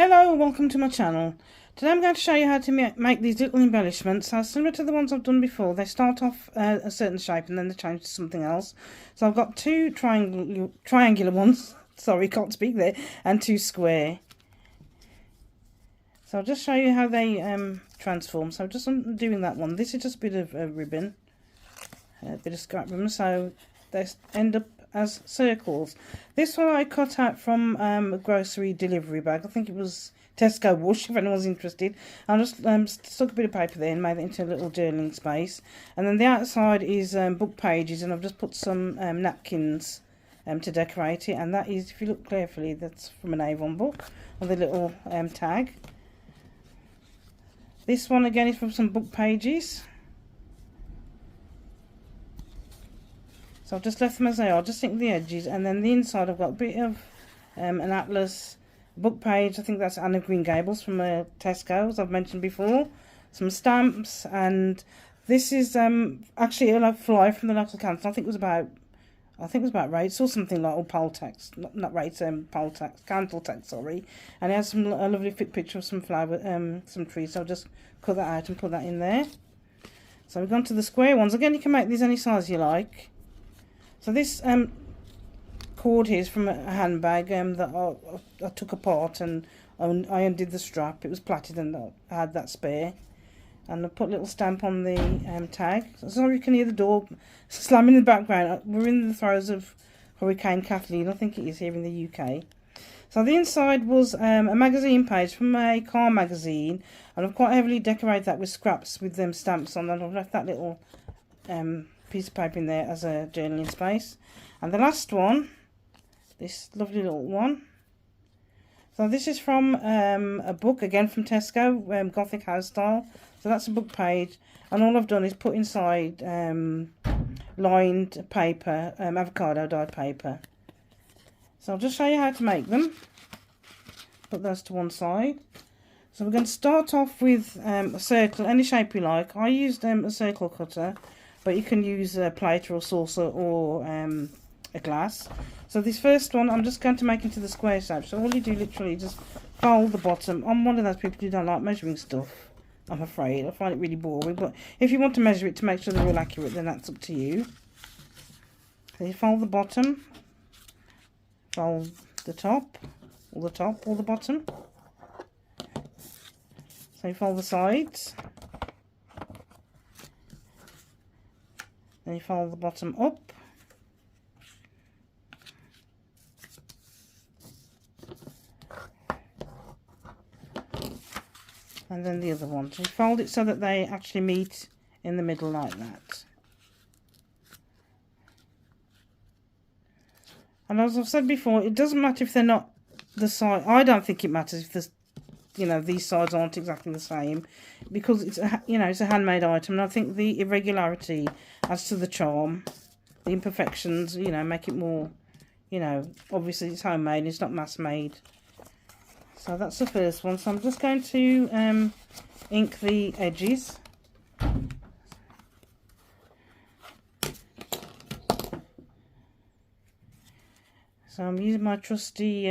Hello and welcome to my channel. Today I'm going to show you how to make these little embellishments. So similar to the ones I've done before, they start off a certain shape and then they change to something else. So I've got two triangular ones, sorry can't speak there, and two square. So I'll just show you how they transform. So just doing that one. This is just a bit of ribbon, a bit of scrap ribbon, so they end up as circles. This one I cut out from a grocery delivery bag. I think it was Tesco wash, if anyone's interested. I just stuck a bit of paper there and made it into a little journaling space. And then the outside is book pages, and I've just put some napkins to decorate it. And that is, if you look carefully, that's from an Avon book with a little tag. This one again is from some book pages. So I've just left them as they are, just inked the edges, and then the inside I've got a bit of an atlas book page. I think that's Anne of Green Gables from Tesco, as I've mentioned before. Some stamps, and this is actually a fly from the local council. I think it was about rates or something like, or poll tax, not rates, poll tax, council tax, sorry. And it has a lovely picture of some flower, some trees. So I'll just cut that out and put that in there. So we've gone to the square ones. Again, you can make these any size you like. So this cord here is from a handbag that I took apart, and I undid the strap. It was plaited and I had that spare. And I put a little stamp on the tag. So sorry you can hear the door slamming in the background. We're in the throes of Hurricane Kathleen, I think it is, here in the UK. So the inside was a magazine page from a car magazine, and I've quite heavily decorated that with scraps with them stamps on, and I've left that little piece of paper in there as a journaling space. And the last one, this lovely little one, so this is from a book, again from Tesco, Gothic House Style. So that's a book page, and all I've done is put inside lined paper, avocado dyed paper. So I'll just show you how to make them. Put those to one side. So we're going to start off with a circle, any shape you like. I used a circle cutter, but you can use a plate or a saucer or a glass. So this first one I'm just going to make into the square shape. So all you do literally just fold the bottom. I'm one of those people who don't like measuring stuff, I'm afraid. I find it really boring. But if you want to measure it to make sure they're all accurate, then that's up to you. So you fold the bottom, fold the top, or the bottom. So you fold the sides. Then you fold the bottom up. And then the other one. So you fold it so that they actually meet in the middle like that. And as I've said before, it doesn't matter if they're not the size. I don't think it matters if the, these sides aren't exactly the same, because it's it's a handmade item, and I think the irregularity adds to the charm. The imperfections, make it more, obviously it's homemade, it's not mass made. So that's the first one. So I'm just going to ink the edges. So I'm using my trusty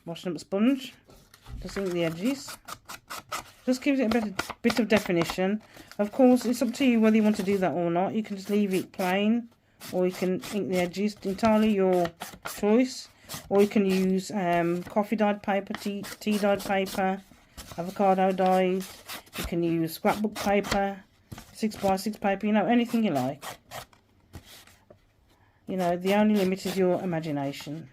washing up sponge. Just ink the edges. Just gives it a bit of definition. Of course, it's up to you whether you want to do that or not. You can just leave it plain, or you can ink the edges. Entirely your choice. Or you can use coffee dyed paper, tea dyed paper, avocado dyed. You can use scrapbook paper, 6x6 paper. Anything you like. The only limit is your imagination.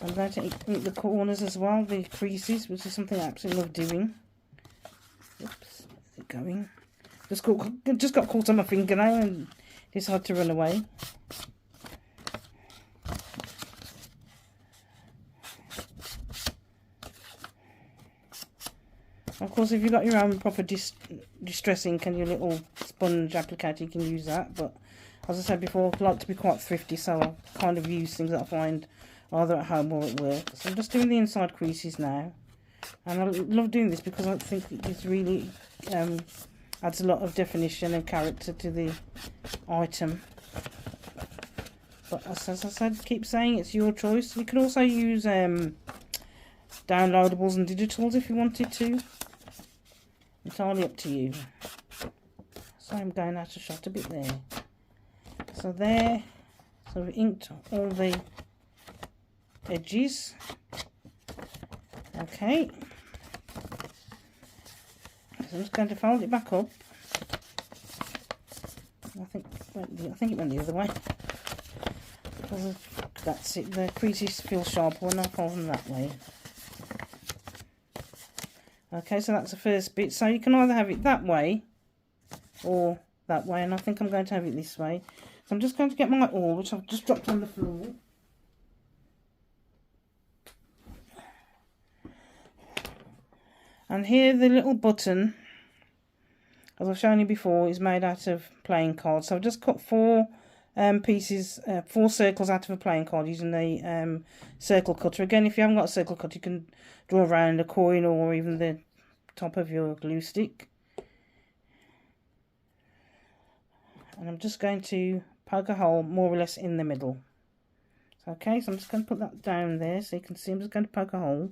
I'm going to ink the corners as well, the creases, which is something I absolutely love doing. Oops, where's it going? Just got caught on my fingernail and decided to run away. Of course, if you've got your own proper distress ink and your little sponge applicator, you can use that. But as I said before, I like to be quite thrifty, so I kind of use things that I find either at home or at work. So I'm just doing the inside creases now, and I love doing this because I think it really adds a lot of definition and character to the item. But as I said, keep saying, it's your choice. You can also use downloadables and digitals if you wanted to. Entirely up to you. So I'm going out of shot a bit there. So there, so we've inked all the edges. Okay. So I'm just going to fold it back up. I think it went the other way. Because that's it. The creases feel sharper when I fold them that way. Okay, so that's the first bit. So you can either have it that way or that way, and I think I'm going to have it this way. So I'm just going to get my awl, which I've just dropped on the floor. And here the little button, as I've shown you before, is made out of playing cards. So I've just cut four circles out of a playing card using the circle cutter. Again, if you haven't got a circle cutter, you can draw around a coin or even the top of your glue stick. And I'm just going to poke a hole more or less in the middle. Okay, so I'm just going to put that down there so you can see I'm just going to poke a hole,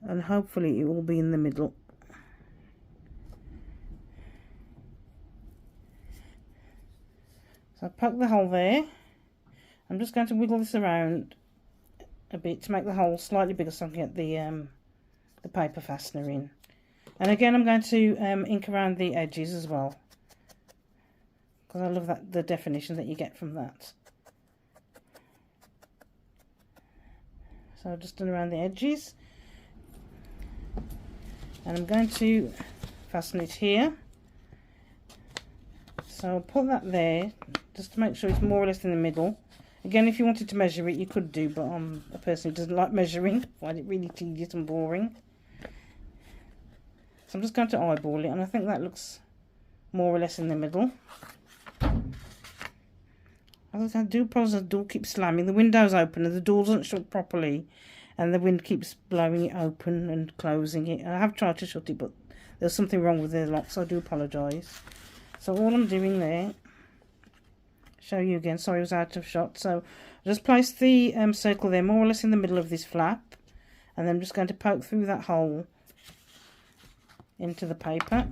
and hopefully it will be in the middle. So I poke the hole there. I'm just going to wiggle this around a bit to make the hole slightly bigger so I can get the paper fastener in. And again, I'm going to ink around the edges as well, because I love the definition that you get from that. So I've just done around the edges, and I'm going to fasten it here. So I'll put that there just to make sure it's more or less in the middle. Again, if you wanted to measure it, you could do, but I'm a person who doesn't like measuring. I find it really tedious and boring. So I'm just going to eyeball it, and I think that looks more or less in the middle. I do apologise, the door keeps slamming. The window's open and the door doesn't shut properly, and the wind keeps blowing it open and closing it. I have tried to shut it, but there's something wrong with the lock, so I do apologise. So all I'm doing there, show you again, sorry I was out of shot. So I just place the circle there more or less in the middle of this flap, and then I'm just going to poke through that hole into the paper.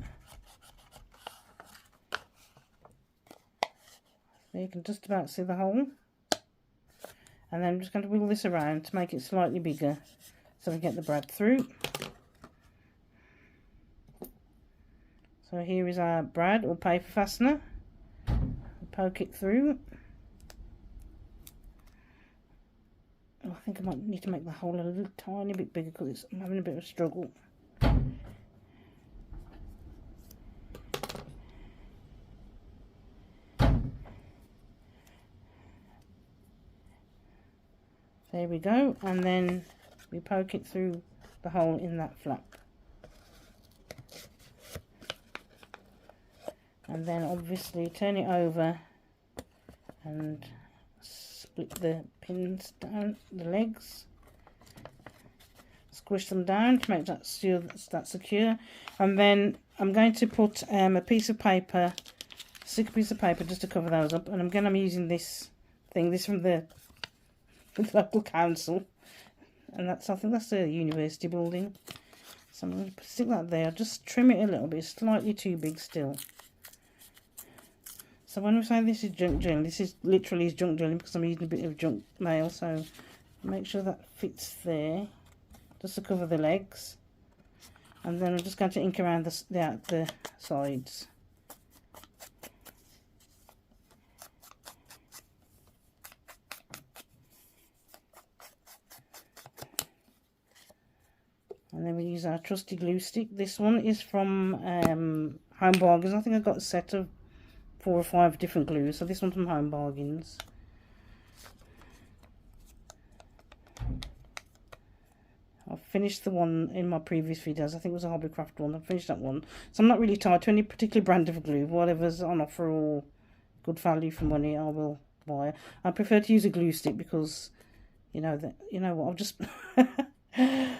So you can just about see the hole, and then I'm just going to wiggle this around to make it slightly bigger so we get the brad through. So here is our brad or paper fastener. Poke it through. Oh, I think I might need to make the hole a little tiny bit bigger because I'm having a bit of a struggle. There we go, and then we poke it through the hole in that flap. And then obviously turn it over and split the pins down, the legs. Squish them down to make that secure. And then I'm going to put a piece of paper, stick a piece of paper just to cover those up. And again, I'm using this from the local council, and I think that's a university building. So I'm going to stick that there. Just trim it a little bit, it's slightly too big still. So when we say this is junk drilling, this is literally junk drilling because I'm using a bit of junk mail. So make sure that fits there, just to cover the legs. And then I'm just going to ink around the sides. And then we use our trusty glue stick. This one is from Home Bargains. I think I got a set of 4 or 5 different glues. So this one's from Home Bargains. I've finished the one in my previous videos. I think it was a Hobbycraft one. I've finished that one. So I'm not really tied to any particular brand of glue. Whatever's on offer or good value for money, I will buy. I prefer to use a glue stick because, you know what, I'll just...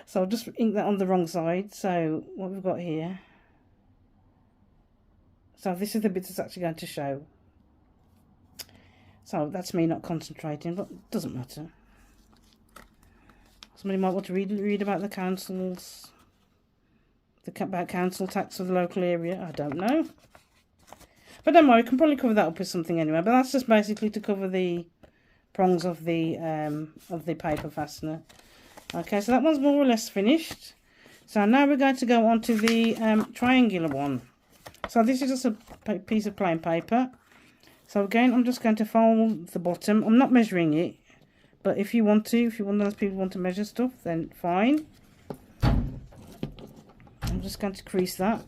So I'll just ink that on the wrong side. So what we've got here, so this is the bit that's actually going to show. So that's me not concentrating, but it doesn't matter. Somebody might want to read about the councils, about council tax for the local area. I don't know. But don't worry, I can probably cover that up with something anyway. But that's just basically to cover the prongs of the paper fastener. Okay, so that one's more or less finished. So now we're going to go on to the triangular one. So this is just a piece of plain paper. So again, I'm just going to fold the bottom. I'm not measuring it, but if you're one of those people who want to measure stuff, then fine. I'm just going to crease that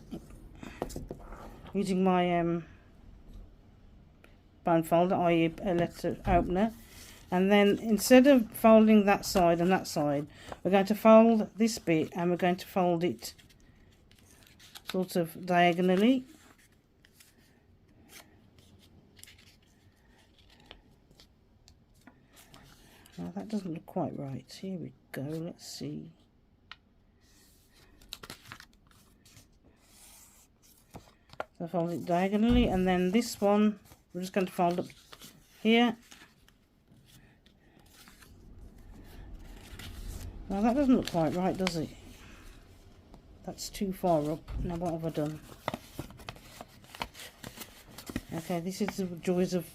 using my bone folder, i.e. a letter opener. And then instead of folding that side and that side, we're going to fold this bit and we're going to fold it sort of diagonally. Now that doesn't look quite right. Here we go, let's see. So fold it diagonally, and then this one we're just going to fold up here. Now that doesn't look quite right, does it? That's too far up. Now what have I done? Okay, this is the joys of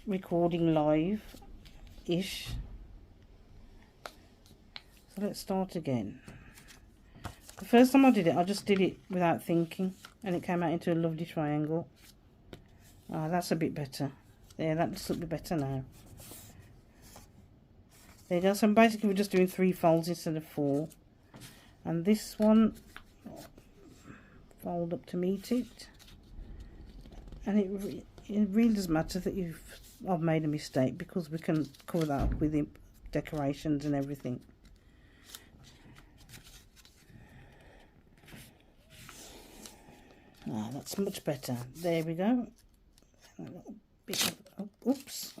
recording live-ish. So let's start again. The first time I did it, I just did it without thinking, and it came out into a lovely triangle. Ah, that's a bit better. There, that looks a bit better now. There you go. So basically we're just doing 3 folds instead of 4. And this one, fold up to meet it. And it really doesn't matter that I've made a mistake, because we can cover that up with the decorations and everything. Ah, that's much better. There we go. A little bit of, oops.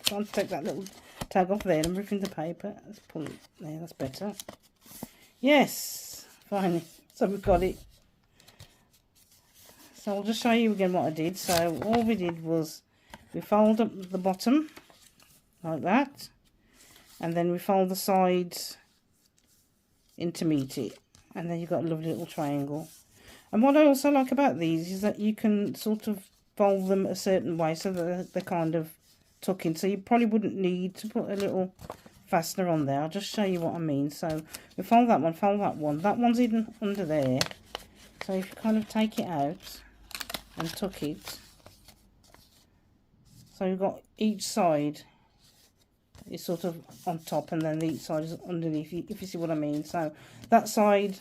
Trying to take that little tag off there. I'm ripping the paper. Let's pull it there. That's better. Yes, finally. So we've got it. So I'll just show you again what I did. So all we did was we fold up the bottom like that, and then we fold the sides in to meet it, and then you've got a lovely little triangle. And what I also like about these is that you can sort of fold them a certain way so that they're kind of tuck in. So you probably wouldn't need to put a little fastener on there. I'll just show you what I mean. So we fold that one, fold that one. That one's hidden under there. So if you kind of take it out and tuck it, so you've got each side is sort of on top, and then each side is underneath, if you see what I mean. So that side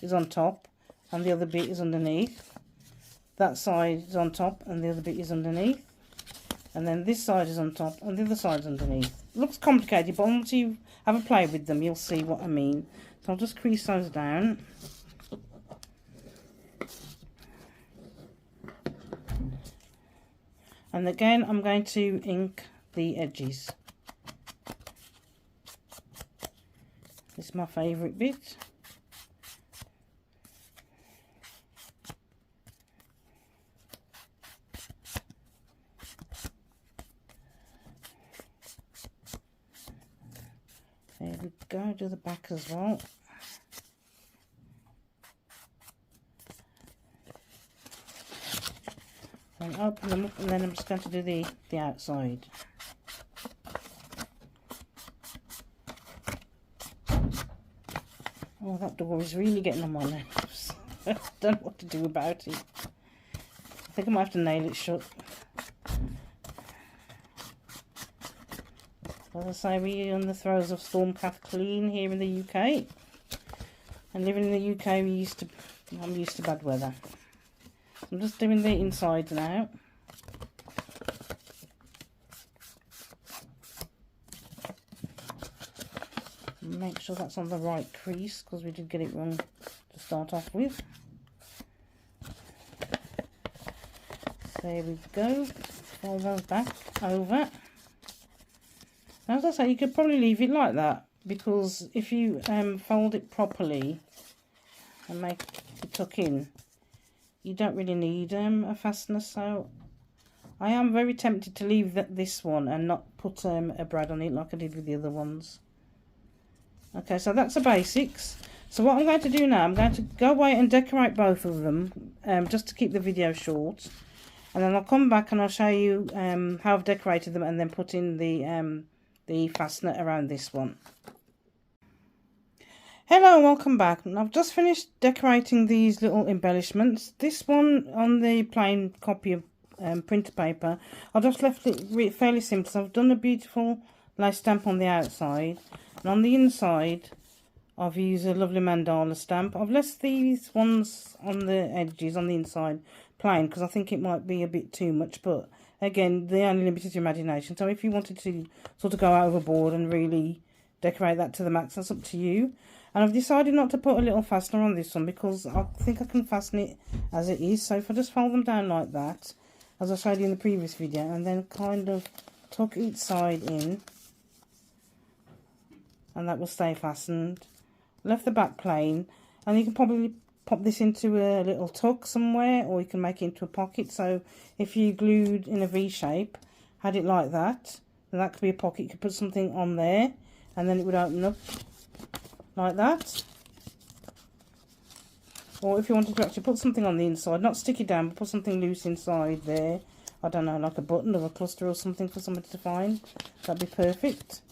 is on top and the other bit is underneath. That side is on top and the other bit is underneath. And then this side is on top and the other side is underneath. It looks complicated, but once you have a play with them, you'll see what I mean. So I'll just crease those down. And again, I'm going to ink the edges. This is my favourite bit. There we go, do the back as well. And open them up, and then I'm just going to do the outside. Oh, that door is really getting on my nerves. I don't know what to do about it. I think I might have to nail it shut. As I say, we're in the throes of Storm Kathleen here in the UK. And living in the UK, I'm used to bad weather. I'm just doing the inside now. Make sure that's on the right crease, because we did get it wrong to start off with. There we go. Fold those back over. Now, as I say, you could probably leave it like that, because if you fold it properly and make it tuck in, you don't really need a fastener. So I am very tempted to leave this one and not put a brad on it like I did with the other ones. Okay, so that's the basics. So what I'm going to do now, I'm going to go away and decorate both of them, just to keep the video short. And then I'll come back and I'll show you how I've decorated them and then put in the fastener around this one. Hello and welcome back. And I've just finished decorating these little embellishments. This one on the plain copy of printer paper, I've just left it fairly simple. So I've done a beautiful lace stamp on the outside, and on the inside I've used a lovely mandala stamp. I've left these ones on the edges on the inside plain because I think it might be a bit too much, but again, they only limited your imagination. So if you wanted to sort of go overboard and really decorate that to the max, that's up to you. And I've decided not to put a little fastener on this one because I think I can fasten it as it is. So if I just fold them down like that, as I showed you in the previous video, and then kind of tuck each side in, and that will stay fastened. Left the back plain, and you can probably pop this into a little tuck somewhere, or you can make it into a pocket. So if you glued in a V shape, had it like that, then that could be a pocket. You could put something on there, and then it would open up like that. Or if you wanted to actually put something on the inside, not stick it down, but put something loose inside there. I don't know, like a button or a cluster or something for somebody to find. That'd be perfect.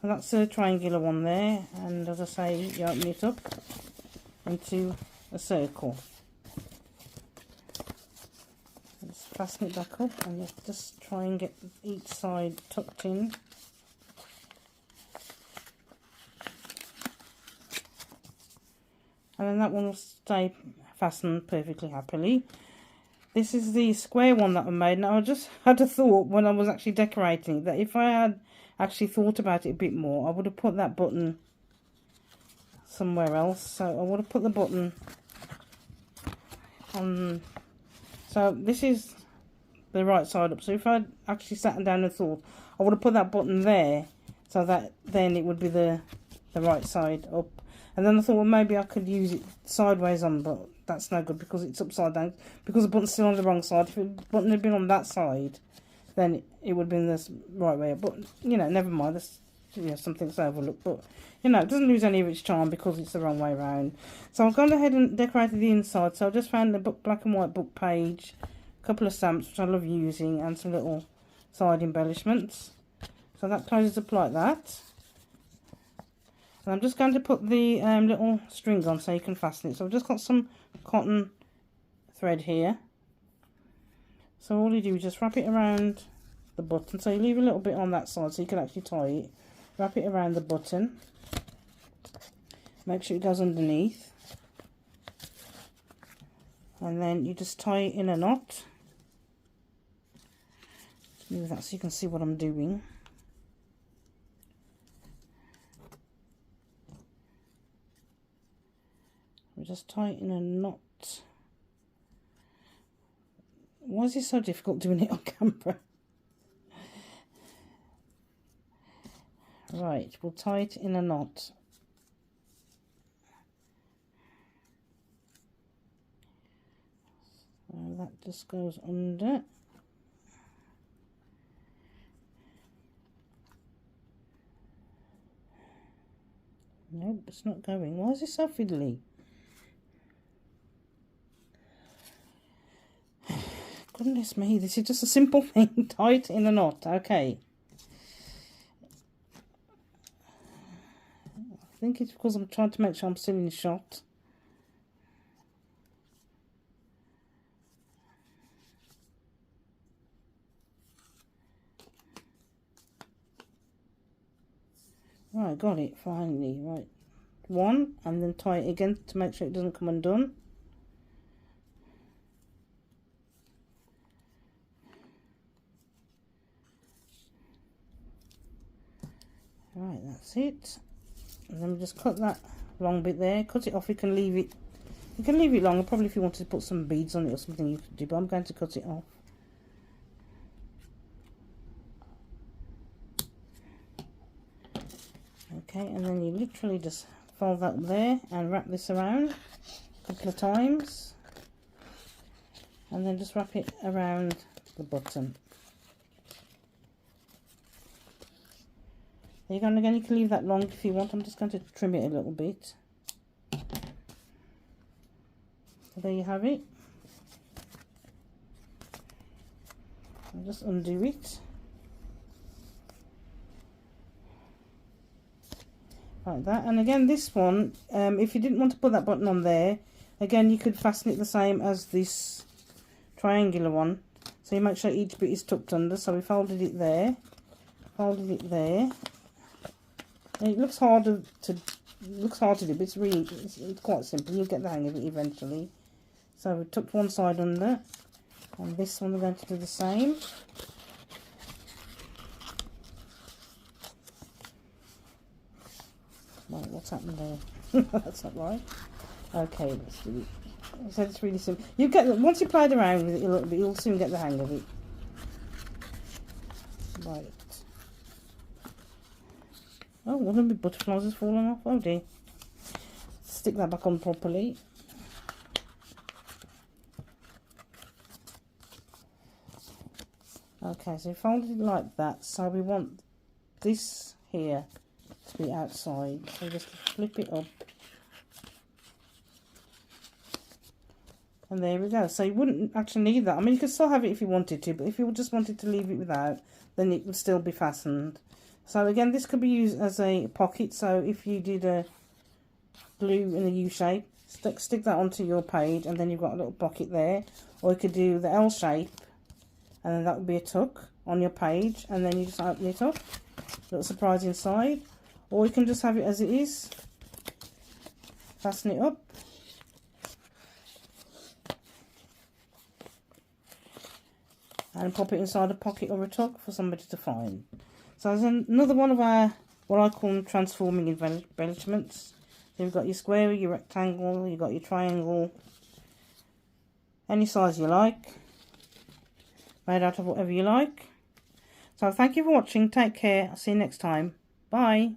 And that's a triangular one there. And as I say, you open it up into a circle. Just fasten it back up and just try and get each side tucked in. And then that one will stay fastened perfectly happily. This is the square one that I made. Now I just had a thought when I was actually decorating that if I had actually thought about it a bit more, I would have put that button somewhere else. So I would have put the button on. So this is the right side up. So if I actually sat down and thought, I would have put that button there, so that then it would be the right side up. And then I thought, well, maybe I could use it sideways on, but that's no good because it's upside down. Because the button's still on the wrong side. If the button had been on that side, then it would have been the right way up. But, you know, never mind. That's, you know, something that's overlooked. But, you know, it doesn't lose any of its charm because it's the wrong way around. So I've gone ahead and decorated the inside. So I just found a black and white book page, a couple of stamps, which I love using, and some little side embellishments. So that closes up like that. And I'm just going to put the little string on so you can fasten it. So I've just got some cotton thread here. So all you do is just wrap it around the button. So you leave a little bit on that side so you can actually tie it. Wrap it around the button. Make sure it goes underneath. And then you just tie it in a knot. Just move that so you can see what I'm doing. We just tie it in a knot. Why is it so difficult doing it on camera? Right, we'll tie it in a knot. So that just goes under. Nope, it's not going. Why is it so fiddly? Goodness me, this is just a simple thing. Tie it in a knot. Okay. I think it's because I'm trying to make sure I'm still in the shot. Right, got it finally. Right, one, and then tie it again to make sure it doesn't come undone. Right, that's it. And then we just cut that long bit there. Cut it off. You can leave it. You can leave it longer. Probably if you wanted to put some beads on it or something, you could do. But I'm going to cut it off. Okay, and then you literally just fold that there and wrap this around a couple of times, and then just wrap it around the button. There you go, and again you can leave that long if you want. I'm just going to trim it a little bit. So there you have it. I'll just undo it. Like that. And again this one, if you didn't want to put that button on there, again you could fasten it the same as this triangular one. So you make sure each bit is tucked under. So we folded it there, folded it there. And it looks harder to do, but it's really it's quite simple. You'll get the hang of it eventually. So we tucked one side under, and this one we're going to do the same. Right, what's happened there? That's not right. Okay, let's do it. So it's really simple. You get once you played around with it a little bit, you'll soon get the hang of it. Right. Oh, one of the butterflies has fallen off. Oh dear. Stick that back on properly. Okay, so we folded it like that. So we want this here to be outside. So just flip it up. And there we go. So you wouldn't actually need that. I mean, you could still have it if you wanted to, but if you just wanted to leave it without, then it would still be fastened. So again, this could be used as a pocket. So if you did a glue in a U shape, stick that onto your page, and then you've got a little pocket there. Or you could do the L shape, and then that would be a tuck on your page, and then you just open it up. Little surprise inside. Or you can just have it as it is. Fasten it up. And pop it inside a pocket or a tuck for somebody to find. So there's another one of our, what I call them, transforming embellishments. So you've got your square, your rectangle, you've got your triangle. Any size you like. Made out of whatever you like. So thank you for watching. Take care. I'll see you next time. Bye.